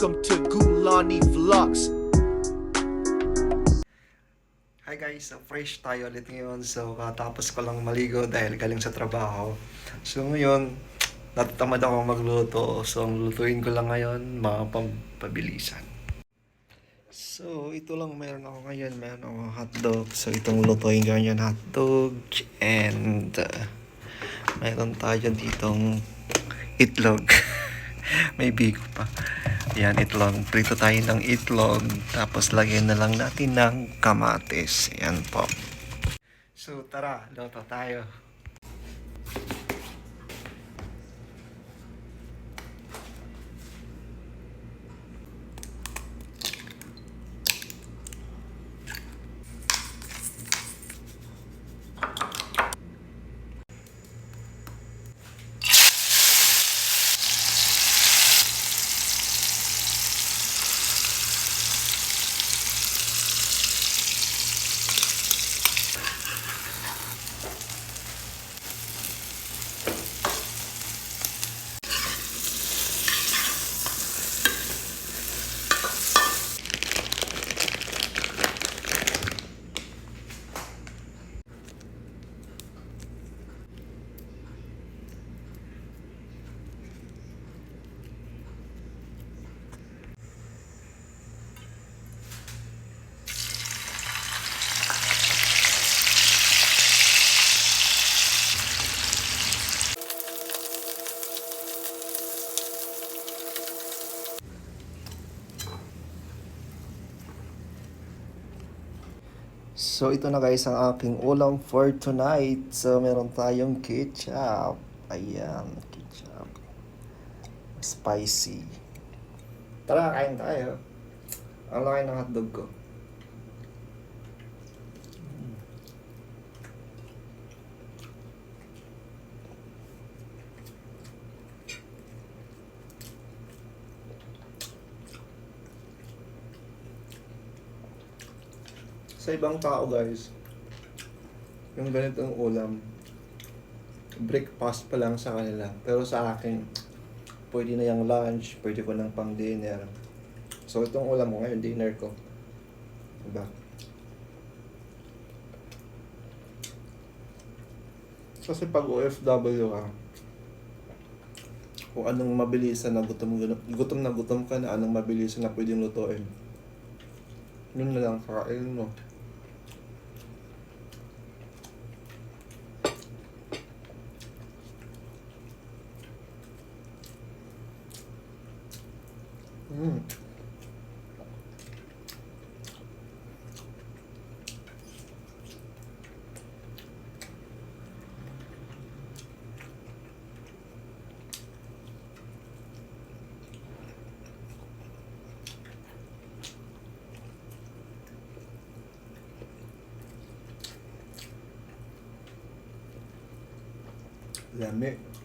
Welcome to Gulani Vlogs. Hi guys, so fresh tayo ulit ngayon. So katapos ko lang maligo dahil galing sa trabaho. So ngayon, natatamad ako magluto. So ang lutuin ko lang ngayon, mga pampabilisan. So ito lang meron ako ngayon. Meron ako hotdog. So itong lutuin ko ngayon hotdog. And meron tayo ditong itlog. May bigo pa. Yan, itlog. Prito tayo ng itlog. Tapos lagyan na lang natin ng kamatis. Yan po. So tara, luto tayo. So ito na guys ang aking ulam for tonight. So meron tayong ketchup. Ayan, ketchup. Spicy. Tara, kain tayo. Ang laki ng hotdog ko. Sa ibang tao guys, yung ganitong ulam, breakfast pa lang sa kanila. Pero sa akin, pwede na yung lunch, pwede ko ng pang dinner. So itong ulam ko ngayon, dinner ko. Diba? Kasi pag OFW ka, kung anong mabilisan na gutom ka na, anong mabilisan na pwedeng lutuin, yun na lang kakainin mo. Lami.